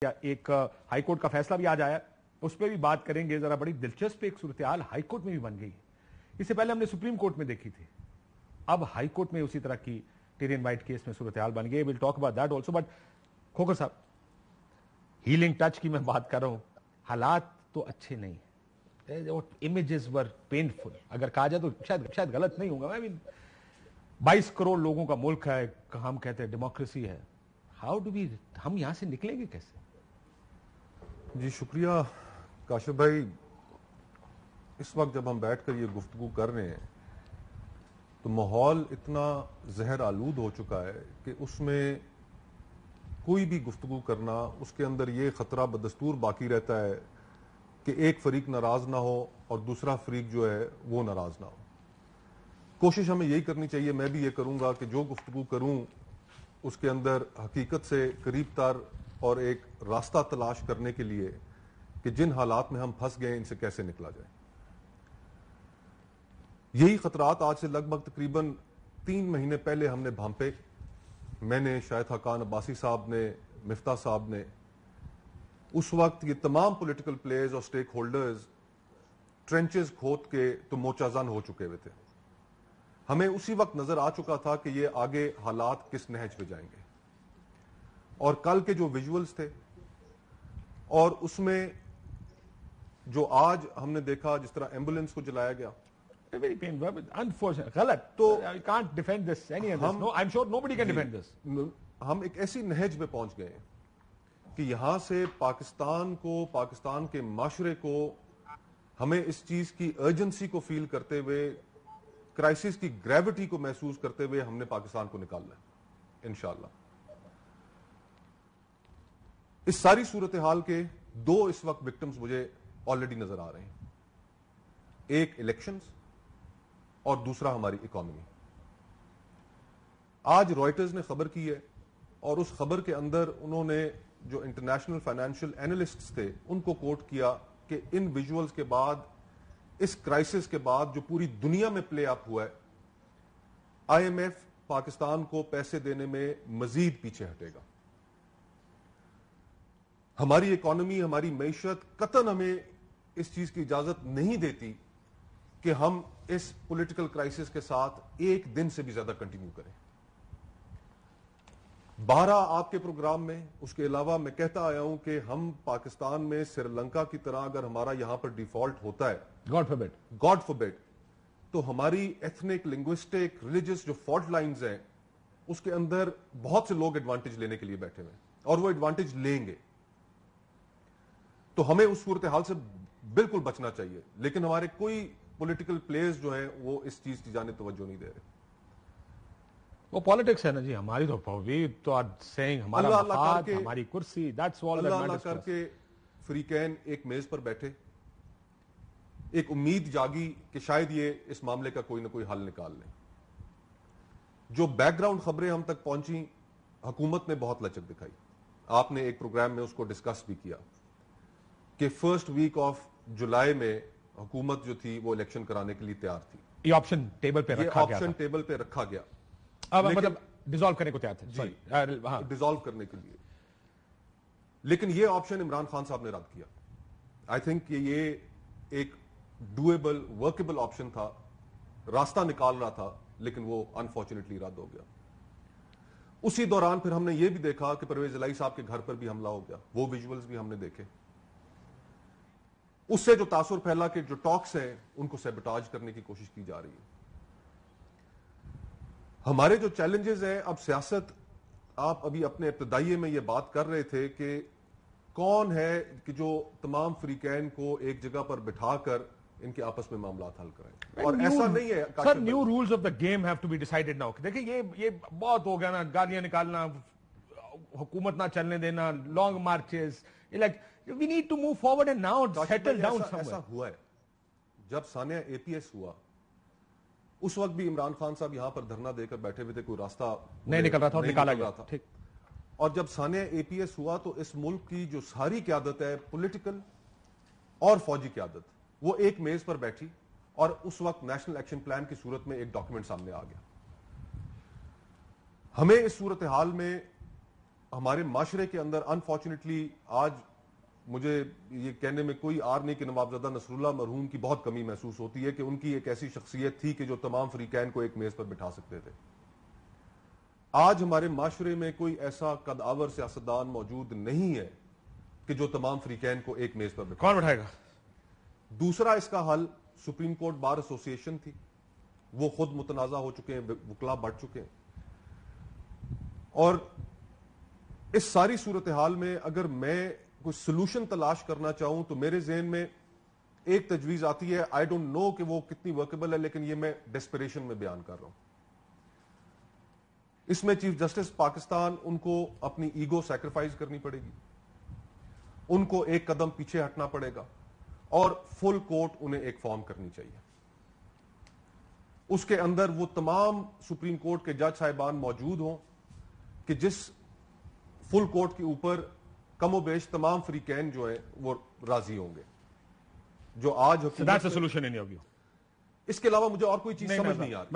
یا ایک high court کا فیصلہ بھی آ جایا، اس پہ بھی بات کریں گے. ذرا بڑی دلچسپ ایک صورتحال ہائی کورٹ میں بھی بن گئی. اس سے پہلے ہم نے سپریم کورٹ میں دیکھی تھی، اب ہائی کورٹ میں اسی طرح کی ٹیرین وائٹ کیس میں صورتحال بن گئی. We'll talk about that also. But Khokhar صاحب، ہیلنگ ٹچ کی میں بات کر رہا ہوں، حالات تو اچھے نہیں ہیں. امیجز ور پینفل. اگر کہا جائے تو شاید غلط نہیں ہوگا. 22 کروڑ لوگوں کا ملک ہے، ہم کہتے ہیں ڈیموکریسی ہے. ہاؤ ڈو وی، ہم یہاں سے نکلیں گے کیسے؟ جی شکریہ کاشف بھائی. اس وقت جب ہم بیٹھ کر یہ گفتگو کر رہے ہیں تو ماحول اتنا زہر آلود ہو چکا ہے کہ اس میں کوئی بھی گفتگو کرنا، اس کے اندر یہ خطرہ بدستور باقی رہتا ہے کہ ایک فریق ناراض نہ ہو اور دوسرا فریق جو ہے وہ ناراض نہ ہو. کوشش ہمیں یہی کرنی چاہیے، میں بھی یہ کروں گا کہ جو گفتگو کروں اس کے اندر حقیقت سے قریب تر اور ایک راستہ تلاش کرنے کے لیے کہ جن حالات میں ہم پھنس گئے ان سے کیسے نکلا جائے. یہی خطرات آج سے لگ بھگ تقریباً 3 مہینے پہلے ہم نے بھانپے. میں نے، شاہد حقان عباسی صاحب نے، مفتاح صاحب نے. اس وقت یہ تمام پولیٹیکل پلیئرز اور سٹیک ہولڈرز ٹرنچز کھود کے تو موچہ زن ہو چکے ہوئے تھے. ہمیں اسی وقت نظر آ چکا تھا کہ یہ آگے حالات کس نہج پہ جائیں گے. اور کل کے جو ویژولز تھے اور اس میں جو آج ہم نے دیکھا جس طرح ایمبولینس کو جلایا گیا، غلط. تو ہم ایک ایسی نہج پہ پہنچ گئے کہ یہاں سے پاکستان کو، پاکستان کے معاشرے کو، ہمیں اس چیز کی ارجنسی کو فیل کرتے ہوئے، کرائسس کی گریوٹی کو محسوس کرتے ہوئے ہم نے پاکستان کو نکالنا ہے انشاءاللہ. اس ساری صورتحال کے 2 اس وقت وکٹمز مجھے آلریڈی نظر آ رہے ہیں. ایک الیکشنز اور دوسرا ہماری اکانومی. آج رائٹرز نے خبر کی ہے اور اس خبر کے اندر انہوں نے جو انٹرنیشنل فائنینشیل اینالسٹس تھے ان کو کوٹ کیا کہ ان ویژولز کے بعد، اس کرائسس کے بعد جو پوری دنیا میں پلے اپ ہوا ہے، آئی ایم ایف پاکستان کو پیسے دینے میں مزید پیچھے ہٹے گا. ہماری اکانومی، ہماری معیشت قطعاً ہمیں اس چیز کی اجازت نہیں دیتی کہ ہم اس پولیٹیکل کرائسس کے ساتھ ایک دن سے بھی زیادہ کنٹینیو کریں. 12 آپ کے پروگرام میں، اس کے علاوہ میں کہتا آیا ہوں کہ ہم پاکستان میں سری لنکا کی طرح اگر ہمارا یہاں پر ڈیفالٹ ہوتا ہے، گاڈ فوربڈ، تو ہماری ایتھنک، لنگوسٹک، ریلیجس جو فالٹ لائنز ہیں اس کے اندر بہت سے لوگ ایڈوانٹیج لینے کے لیے بیٹھے ہوئے ہیں اور وہ ایڈوانٹیج لیں گے. تو ہمیں اس صورتحال سے بالکل بچنا چاہیے. لیکن ہمارے کوئی پولیٹیکل پلیئرز جو ہیں وہ اس چیز کی جانب توجہ نہیں دے رہے. وہ پالیٹکس ہے نا جی ہماری. تو ہمارا مفاد، ہماری کرسی، اللہ کر کے فریقین ایک میز پر بیٹھے، ایک امید جاگی کہ شاید یہ اس معاملے کا کوئی نہ کوئی حل نکال لیں. جو بیک گراؤنڈ خبریں ہم تک پہنچی، حکومت نے بہت لچک دکھائی. آپ نے ایک پروگرام میں اس کو ڈسکس بھی کیا کہ فرسٹ ویک آف جولائی میں حکومت جو تھی وہ الیکشن کرانے کے لیے تیار تھی. یہ آپشن ٹیبل پہ رکھا گیا. مطلب ڈیزالو کرنے کو تیار تھے، ڈیزالو کرنے کے لیے. لیکن یہ آپشن عمران خان صاحب نے رد کیا. آئی تھنک یہ ایک ڈویبل، ورکیبل آپشن تھا، راستہ نکال رہا تھا، لیکن وہ انفارچونیٹلی رد ہو گیا. اسی دوران پھر ہم نے یہ بھی دیکھا کہ پرویز الہی صاحب کے گھر پر بھی حملہ ہو گیا. وہ ویژولز بھی ہم نے دیکھے. اس سے جو تاثر پھیلا کہ جو ٹاکس ہیں ان کو سیبوٹاج کرنے کی کوشش کی جا رہی ہے. ہمارے جو چیلنجز ہیں، اب سیاست، آپ ابھی اپنے ابتدائیے میں یہ بات کر رہے تھے کہ کون ہے کہ جو تمام فریقین کو ایک جگہ پر بٹھا کر ان کے آپس میں معاملات حل کریں. اور ایسا نہیں ہے sir. New rules of the game have to be decided now. دیکھیں یہ بہت ہو گیا نا، گالیاں نکالنا، حکومت نہ چلنے دینا، long marches. We need to move forward and now settle down. ایسا ہوا ہے جب ثانیہ اے پی ایس ہوا، اس وقت بھی عمران خان صاحب یہاں پر دھرنا دے کر بیٹھے ہوئے تھے، کوئی راستہ نہیں نکل رہا تھا اور نکالا گیا تھا. اور جب ثانیہ اے پی ایس ہوا تو اس ملک کی جو ساری قیادت ہے، پولیٹیکل اور فوجی قیادت، وہ ایک میز پر بیٹھی اور اس وقت نیشنل ایکشن پلان کی صورت میں ایک ڈاکیومنٹ سامنے آ گیا. ہمیں اس صورتحال میں ہمارے معاشرے کے اندر انفارچونیٹلی آج مجھے یہ کہنے میں کوئی آر نہیں کہ نوابزادہ نصر اللہ مرحوم کی بہت کمی محسوس ہوتی ہے کہ ان کی ایک ایسی شخصیت تھی کہ جو تمام فریقین کو ایک میز پر بٹھا سکتے تھے. آج ہمارے معاشرے میں کوئی ایسا قدآور سیاستدان موجود نہیں ہے کہ جو تمام فریقین کو ایک میز پر بٹھا. کون بٹھائے گا؟ دوسرا اس کا حل سپریم کورٹ بار ایسوسی ایشن تھی، وہ خود متنازع ہو چکے ہیں، وکلا بڑھ چکے ہیں. اور اس ساری صورتحال میں اگر میں کوئی سلوشن تلاش کرنا چاہوں تو میرے ذہن میں ایک تجویز آتی ہے. آئی ڈونٹ نو کہ وہ کتنی ورکیبل ہے، لیکن یہ میں ڈیسپریشن میں بیان کر رہا ہوں. اس میں چیف جسٹس پاکستان ان کو اپنی ایگو سیکریفائز کرنی پڑے گی، ان کو ایک قدم پیچھے ہٹنا پڑے گا، اور فل کورٹ انہیں ایک فارم کرنی چاہیے. اس کے اندر وہ تمام سپریم کورٹ کے جج صاحبان موجود ہوں کہ جس فل کورٹ کے اوپر کم و بیش تمام فریقین جو ہیں وہ راضی ہوں گے. جو آج سولوشن نہیں ہوگی. اس کے علاوہ مجھے اور کوئی چیز سمجھ نہیں آ رہی.